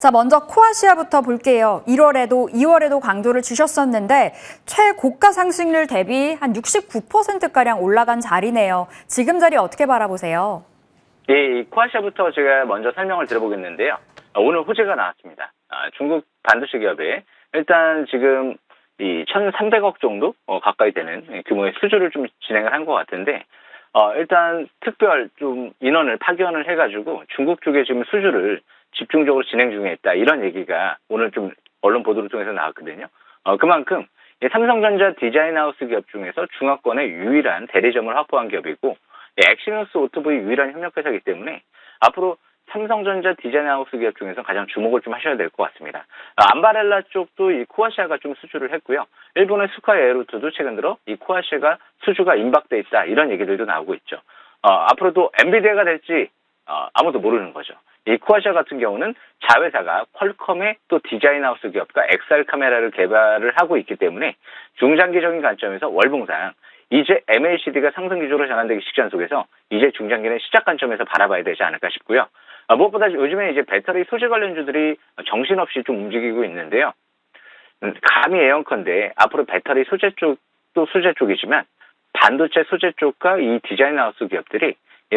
자, 먼저 코아시아부터 볼게요. 1월에도 2월에도 강조를 주셨었는데 최고가 상승률 대비 한 69%가량 올라간 자리네요. 지금 자리 어떻게 바라보세요? 이 코아시아부터 제가 먼저 설명을 드려보겠는데요. 오늘 호재가 나왔습니다. 중국 반도체 기업에 일단 지금 이 1,300억 정도 가까이 되는 규모의 수주를 좀 진행을 한 것 같은데 일단 특별 좀 인원을 파견을 해가지고 중국 쪽에 지금 수주를 집중적으로 진행 중에 있다 이런 얘기가 오늘 좀 언론 보도를 통해서 나왔거든요. 그만큼 삼성전자 디자인하우스 기업 중에서 중화권의 유일한 대리점을 확보한 기업이고 엑시노스 오토브의 유일한 협력회사이기 때문에 앞으로 삼성전자 디자인하우스 기업 중에서 가장 주목을 좀 하셔야 될 것 같습니다. 암바렐라 쪽도 이 코아시아가 좀 수주를 했고요. 일본의 스카 에어루트도 최근 들어 이 코아시아가 수주가 임박돼 있다 이런 얘기들도 나오고 있죠. 앞으로도 엔비디아가 될지 아무도 모르는 거죠. 이 코아시아 같은 경우는 자회사가 퀄컴의 또 디자인하우스 기업과 XR 카메라를 개발을 하고 있기 때문에 중장기적인 관점에서 월봉상 이제 MACD가 상승 기조로 전환되기 직전 속에서 이제 중장기는 시작 관점에서 바라봐야 되지 않을까 싶고요. 무엇보다 요즘에 이제 배터리 소재 관련주들이 정신없이 좀 움직이고 있는데요. 감히 예언컨대 앞으로 배터리 소재 쪽도 소재 쪽이지만 반도체 소재 쪽과 이 디자인하우스 기업들이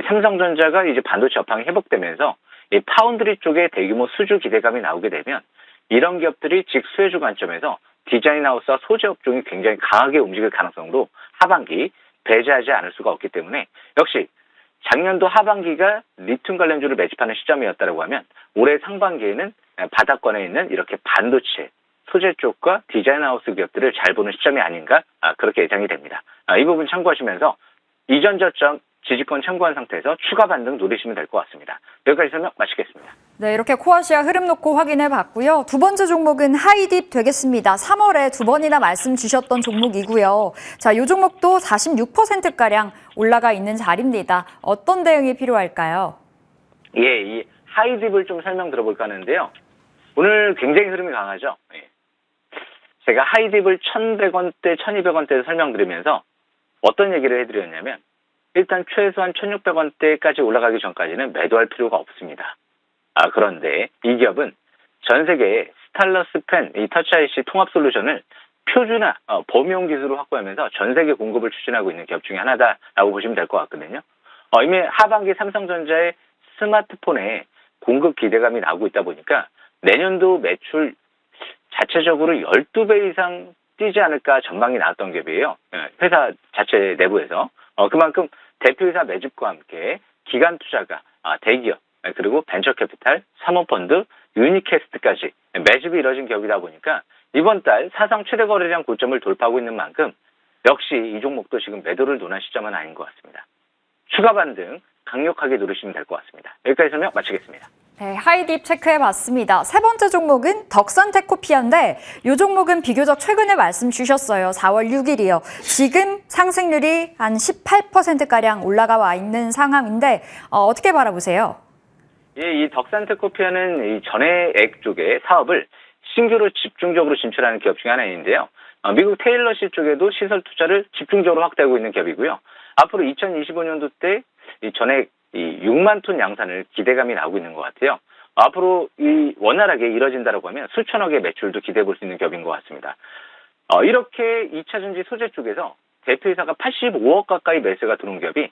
삼성전자가 이제 반도체 업황이 회복되면서 이 파운드리 쪽에 대규모 수주 기대감이 나오게 되면 이런 기업들이 직수혜주 관점에서 디자인하우스와 소재 업종이 굉장히 강하게 움직일 가능성도 하반기 배제하지 않을 수가 없기 때문에 역시 작년도 하반기가 리튬 관련주를 매집하는 시점이었다고 하면 올해 상반기에는 바닥권에 있는 이렇게 반도체 소재 쪽과 디자인하우스 기업들을 잘 보는 시점이 아닌가 그렇게 예상이 됩니다. 이 부분 참고하시면서 이전 저점 지지권 참고한 상태에서 추가 반등 노리시면 될 것 같습니다. 여기까지 설명 마치겠습니다. 네, 이렇게 코아시아 흐름 놓고 확인해 봤고요. 두 번째 종목은 하이딥 되겠습니다. 3월에 두 번이나 말씀 주셨던 종목이고요. 자, 이 종목도 46%가량 올라가 있는 자리입니다. 어떤 대응이 필요할까요? 예, 이 하이딥을 좀 설명 들어볼까 하는데요. 오늘 굉장히 흐름이 강하죠. 예. 제가 하이딥을 1,100원대, 1,200원대에서 설명드리면서 어떤 얘기를 해드렸냐면 일단 최소한 1,600원대까지 올라가기 전까지는 매도할 필요가 없습니다. 그런데 이 기업은 전 세계에 스타일러스 펜, 이 터치 IC 통합 솔루션을 표준화, 범용 기술을 확보하면서 전 세계 공급을 추진하고 있는 기업 중에 하나다라고 보시면 될 것 같거든요. 이미 하반기 삼성전자의 스마트폰에 공급 기대감이 나오고 있다 보니까 내년도 매출 자체적으로 12배 이상 뛰지 않을까 전망이 나왔던 기업이에요. 회사 자체 내부에서. 그만큼 대표이사 매집과 함께 기관 투자가 대기업 그리고 벤처캐피탈, 사모펀드, 유니캐스트까지 매집이 이뤄진 기업이다 보니까 이번 달 사상 최대 거래량 고점을 돌파하고 있는 만큼 역시 이 종목도 지금 매도를 논할 시점은 아닌 것 같습니다. 추가 반등 강력하게 노리시면 될 것 같습니다. 여기까지 설명 마치겠습니다. 네, 하이딥 체크해봤습니다. 세 번째 종목은 덕산테코피아인데 이 종목은 비교적 최근에 말씀 주셨어요. 4월 6일이요. 지금 상승률이 한 18%가량 올라가 와 있는 상황인데 어떻게 바라보세요? 예, 이 덕산테코피아는 이 전해액 쪽의 사업을 신규로 집중적으로 진출하는 기업 중에 하나인데요. 미국 테일러시 쪽에도 시설 투자를 집중적으로 확대하고 있는 기업이고요. 앞으로 2025년도 때 이 전액 6만 톤 양산을 기대감이 나오고 있는 것 같아요. 앞으로 이 원활하게 이뤄진다고 하면 수천억의 매출도 기대해 볼 수 있는 기업인 것 같습니다. 이렇게 2차 전지 소재 쪽에서 대표이사가 85억 가까이 매수가 들어온 기업이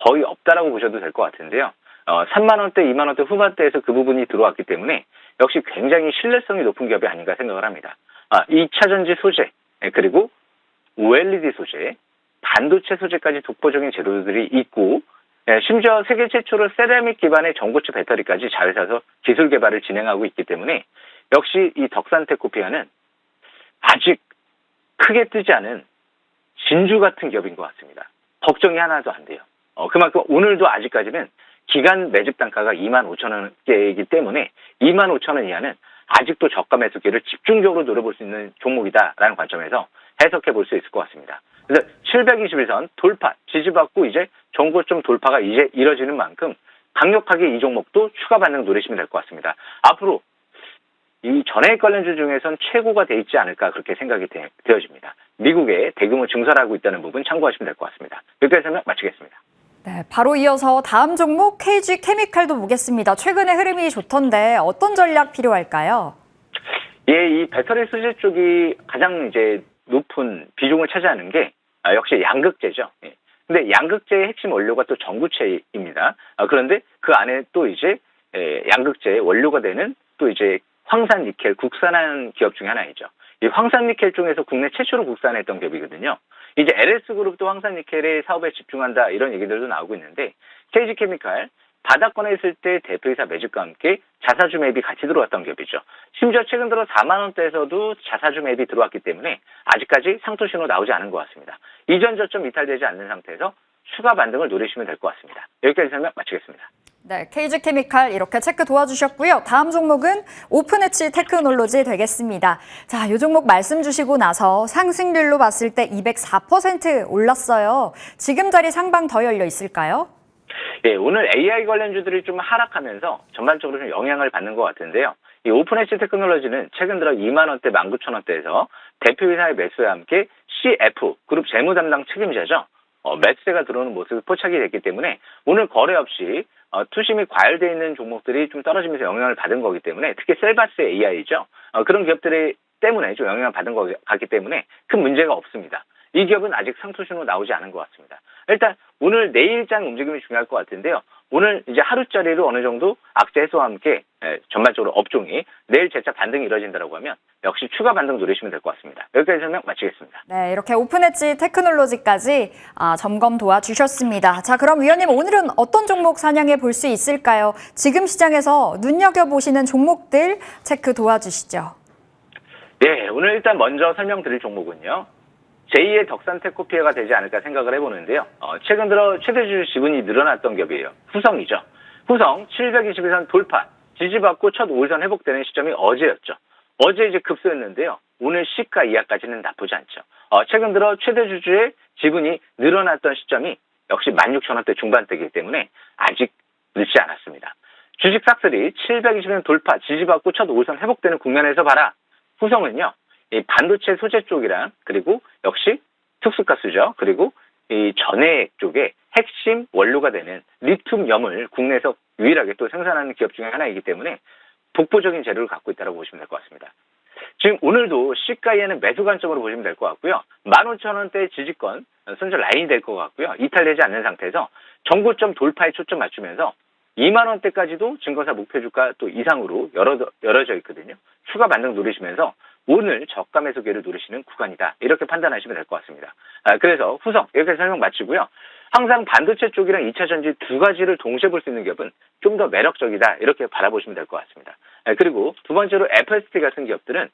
거의 없다라고 보셔도 될 것 같은데요. 3만 원대, 2만 원대 후반대에서 그 부분이 들어왔기 때문에 역시 굉장히 신뢰성이 높은 기업이 아닌가 생각을 합니다. 2차 전지 소재, 그리고 OLED 소재, 반도체 소재까지 독보적인 재료들이 있고 심지어 세계 최초로 세라믹 기반의 전고체 배터리까지 자회사에서 기술 개발을 진행하고 있기 때문에 역시 이 덕산테코피아는 아직 크게 뜨지 않은 진주 같은 기업인 것 같습니다. 걱정이 하나도 안 돼요. 그만큼 오늘도 아직까지는 기간 매집 단가가 25,000원대이기 때문에 25,000원 이하는 아직도 저가 매수기를 집중적으로 노려볼 수 있는 종목이다라는 관점에서 해석해 볼 수 있을 것 같습니다. 그래서 721선 돌파, 지지받고 이제 전고점 돌파가 이제 이뤄지는 만큼 강력하게 이 종목도 추가 반등 노리시면 될 것 같습니다. 앞으로 이 전해액 관련주 중에선 최고가 돼 있지 않을까 그렇게 생각이 되어집니다. 미국에 대규모 증설하고 있다는 부분 참고하시면 될 것 같습니다. 여기까지 설명 마치겠습니다. 네, 바로 이어서 다음 종목 KG 케미칼도 보겠습니다. 최근에 흐름이 좋던데 어떤 전략 필요할까요? 예, 이 배터리 소재 쪽이 가장 이제 높은 비중을 차지하는 게 역시 양극재죠. 예. 근데 양극재의 핵심 원료가 또 전구체입니다. 그런데 그 안에 또 이제 양극재의 원료가 되는 또 이제 황산 니켈 국산한 기업 중에 하나이죠. 이 황산 니켈 쪽에서 국내 최초로 국산했던 기업이거든요. 이제 LS그룹도 황산 니켈의 사업에 집중한다 이런 얘기들도 나오고 있는데 KG케미칼 바닥권에 있을 때 대표이사 매집과 함께 자사주 매입이 같이 들어왔던 기업이죠. 심지어 최근 들어 4만 원대에서도 자사주 매입이 들어왔기 때문에 아직까지 상투 신호 나오지 않은 것 같습니다. 이전 저점 이탈되지 않는 상태에서 추가 반등을 노리시면 될 것 같습니다. 여기까지 설명 마치겠습니다. 네, KG케미칼 이렇게 체크 도와주셨고요. 다음 종목은 오픈엣지 테크놀로지 되겠습니다. 자, 이 종목 말씀 주시고 나서 상승률로 봤을 때 204% 올랐어요. 지금 자리 상방 더 열려 있을까요? 예, 오늘 AI 관련주들이 좀 하락하면서 전반적으로 좀 영향을 받는 것 같은데요. 이 오픈엣지 테크놀로지는 최근 들어 2만 원대, 19,000원대에서 대표이사의 매수와 함께 CF 그룹 재무 담당 책임자죠. 매수세가 들어오는 모습이 포착이 됐기 때문에 오늘 거래 없이 투심이 과열되어 있는 종목들이 좀 떨어지면서 영향을 받은 거기 때문에 특히 셀바스 AI죠. 그런 기업들이 때문에 좀 영향을 받은 것 같기 때문에 큰 문제가 없습니다. 이 기업은 아직 상투신호 나오지 않은 것 같습니다. 일단 오늘 내일장 움직임이 중요할 것 같은데요. 오늘 이제 하루짜리로 어느 정도 악재 해소와 함께 전반적으로 업종이 내일 재차 반등이 이루어진다고 하면 역시 추가 반등 노리시면 될 것 같습니다. 여기까지 설명 마치겠습니다. 네, 이렇게 오픈엣지 테크놀로지까지 점검 도와주셨습니다. 자, 그럼 위원님 오늘은 어떤 종목 사냥해 볼 수 있을까요? 지금 시장에서 눈여겨보시는 종목들 체크 도와주시죠. 네, 오늘 일단 먼저 설명드릴 종목은요. 제2의 덕산테코피아가 되지 않을까 생각을 해보는데요. 최근 들어 최대주주 지분이 늘어났던 기업이에요. 후성이죠. 후성 721선 돌파, 지지받고 첫 5일선 회복되는 시점이 어제였죠. 어제 이제 급소했는데요. 오늘 시가 이하까지는 나쁘지 않죠. 최근 들어 최대주주의 지분이 늘어났던 시점이 역시 16,000원대 중반대이기 때문에 아직 늦지 않았습니다. 주식 싹쓸이 720원 돌파, 지지받고 첫 5일선 회복되는 국면에서 봐라. 후성은요. 이 반도체 소재 쪽이랑 그리고 역시 특수가스죠. 그리고 이 전해액 쪽에 핵심 원료가 되는 리튬염을 국내에서 유일하게 또 생산하는 기업 중에 하나이기 때문에 독보적인 재료를 갖고 있다고 보시면 될 것 같습니다. 지금 오늘도 시가에는 매수 관점으로 보시면 될 것 같고요. 15,000원대 지지권 선절 라인이 될 것 같고요. 이탈되지 않는 상태에서 정고점 돌파에 초점 맞추면서 2만 원대까지도 증거사 목표 주가 또 이상으로 열어져 있거든요. 추가 반등 노리시면서 오늘 저가 매수 기회를 노리시는 구간이다. 이렇게 판단하시면 될 것 같습니다. 그래서 후성 여기까지 설명 마치고요. 항상 반도체 쪽이랑 2차 전지 두 가지를 동시에 볼 수 있는 기업은 좀 더 매력적이다. 이렇게 바라보시면 될 것 같습니다. 그리고 두 번째로 FST 같은 기업들은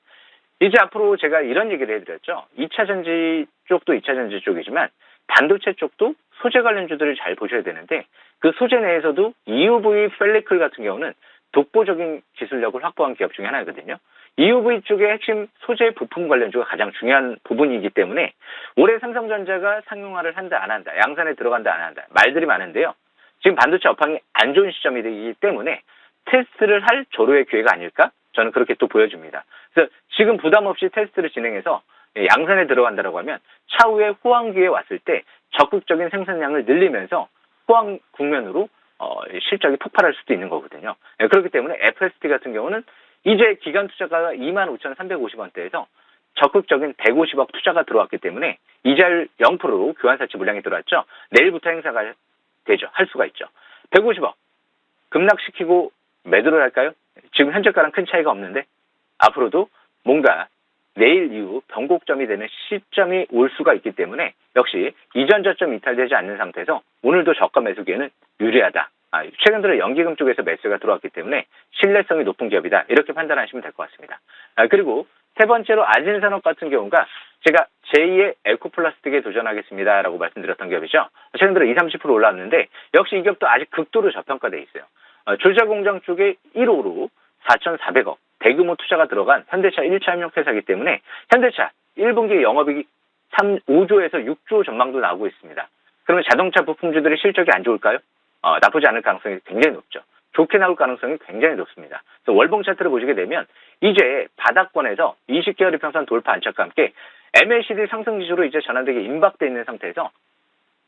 이제 앞으로 제가 이런 얘기를 해드렸죠. 2차 전지 쪽도 2차 전지 쪽이지만 반도체 쪽도 소재 관련주들을 잘 보셔야 되는데 그 소재 내에서도 EUV 펠리클 같은 경우는 독보적인 기술력을 확보한 기업 중에 하나거든요. EUV 쪽의 핵심 소재 부품 관련주가 가장 중요한 부분이기 때문에 올해 삼성전자가 상용화를 한다 안 한다, 양산에 들어간다 안 한다 말들이 많은데요. 지금 반도체 업황이 안 좋은 시점이기 때문에 테스트를 할 조로의 기회가 아닐까? 저는 그렇게 또 보여집니다. 그래서 지금 부담 없이 테스트를 진행해서 양산에 들어간다고 하면 차후에 호황기에 왔을 때 적극적인 생산량을 늘리면서 호황 국면으로 실적이 폭발할 수도 있는 거거든요. 그렇기 때문에 FST 같은 경우는 이제 기간 투자가 25,350원대에서 적극적인 150억 투자가 들어왔기 때문에 이자율 0%로 교환사치 물량이 들어왔죠. 내일부터 행사가 되죠. 할 수가 있죠. 150억 급락시키고 매도를 할까요? 지금 현재가랑 큰 차이가 없는데 앞으로도 뭔가 내일 이후 변곡점이 되는 시점이 올 수가 있기 때문에 역시 이전 저점 이탈되지 않는 상태에서 오늘도 저가 매수 기회는 유리하다. 최근 들어 연기금 쪽에서 매수가 들어왔기 때문에 신뢰성이 높은 기업이다. 이렇게 판단하시면 될 것 같습니다. 그리고 세 번째로 아진산업 같은 경우가 제가 제2의 에코플라스틱에 도전하겠습니다. 라고 말씀드렸던 기업이죠. 최근 들어 20-30% 올라왔는데 역시 이 기업도 아직 극도로 저평가되어 있어요. 조자공장 쪽에 1호로 4,400억 대규모 투자가 들어간 현대차 1차 협력회사이기 때문에 현대차 1분기 영업이익 5조에서 6조 전망도 나오고 있습니다. 그러면 자동차 부품주들의 실적이 안 좋을까요? 나쁘지 않을 가능성이 굉장히 높죠. 좋게 나올 가능성이 굉장히 높습니다. 그래서 월봉 차트를 보시게 되면 이제 바닥권에서 20개월 이평선 돌파 안착과 함께 MACD 상승 지수로 이제 전환되게 임박되어 있는 상태에서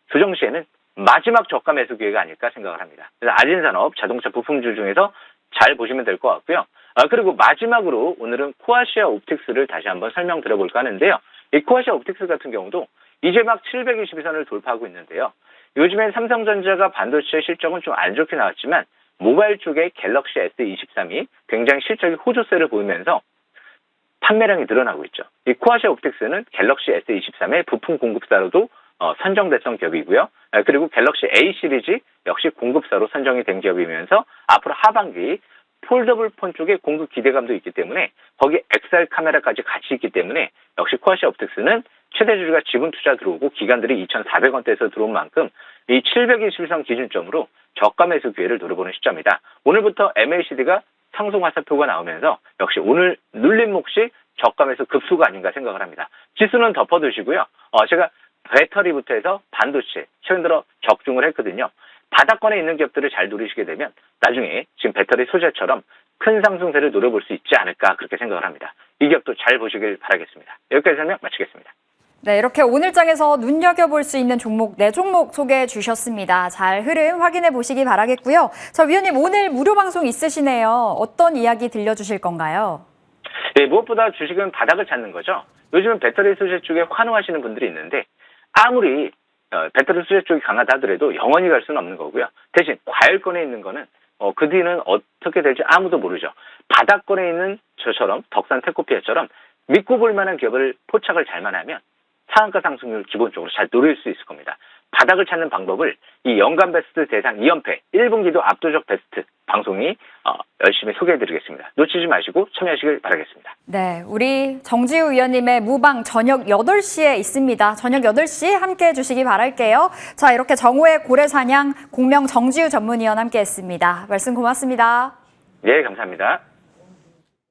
조정 시에는 마지막 저가 매수 기회가 아닐까 생각을 합니다. 그래서 아진산업, 자동차 부품주 중에서 잘 보시면 될 것 같고요. 그리고 마지막으로 오늘은 코아시아 옵틱스를 다시 한번 설명드려볼까 하는데요. 이 코아시아 옵틱스 같은 경우도 이제 막 722선을 돌파하고 있는데요. 요즘엔 삼성전자가 반도체 실적은 좀 안 좋게 나왔지만 모바일 쪽에 갤럭시 S23이 굉장히 실적이 호조세를 보이면서 판매량이 늘어나고 있죠. 이 코아시아 옵틱스는 갤럭시 S23의 부품 공급사로도 선정됐던 기업이고요. 그리고 갤럭시 A 시리즈 역시 공급사로 선정이 된 기업이면서 앞으로 하반기 폴더블 폰 쪽에 공급 기대감도 있기 때문에 거기 XR 카메라까지 같이 있기 때문에 역시 코아시아 옵틱스는 최대 주주가 지분 투자 들어오고 기관들이 2,400원대에서 들어온 만큼 이 721선 기준점으로 저가 매수 기회를 노려보는 시점이다. 오늘부터 MACD가 상승 화살표가 나오면서 역시 오늘 눌린 몫이 저가 매수 급수가 아닌가 생각을 합니다. 지수는 덮어두시고요. 제가 배터리부터 해서 반도체 최근 들어 적중을 했거든요. 바닥권에 있는 기업들을 잘 누리시게 되면 나중에 지금 배터리 소재처럼 큰 상승세를 노려볼 수 있지 않을까 그렇게 생각을 합니다. 이 기업도 잘 보시길 바라겠습니다. 여기까지 설명 마치겠습니다. 네, 이렇게 오늘장에서 눈여겨볼 수 있는 종목 4종목 소개해 주셨습니다. 잘 흐름 확인해 보시기 바라겠고요. 자, 위원님 오늘 무료 방송 있으시네요. 어떤 이야기 들려주실 건가요? 네, 무엇보다 주식은 바닥을 찾는 거죠. 요즘은 배터리 소재 쪽에 환호하시는 분들이 있는데 아무리 배터리 소재 쪽이 강하다 하더라도 영원히 갈 수는 없는 거고요. 대신 과열권에 있는 거는 그 뒤는 어떻게 될지 아무도 모르죠. 바닥권에 있는 저처럼 덕산 테코피아처럼 믿고 볼 만한 기업을 포착을 잘만 하면 상한가 상승률 기본적으로 잘 노릴 수 있을 겁니다. 바닥을 찾는 방법을 이 연간 베스트 대상 2연패 1분기도 압도적 베스트 방송이 열심히 소개해드리겠습니다. 놓치지 마시고 참여하시길 바라겠습니다. 네, 우리 정지우 위원님의 무방 저녁 8시에 있습니다. 저녁 8시 함께 해주시기 바랄게요. 자, 이렇게 정오의 고래사냥 공명 정지우 전문위원 함께 했습니다. 말씀 고맙습니다. 네, 감사합니다.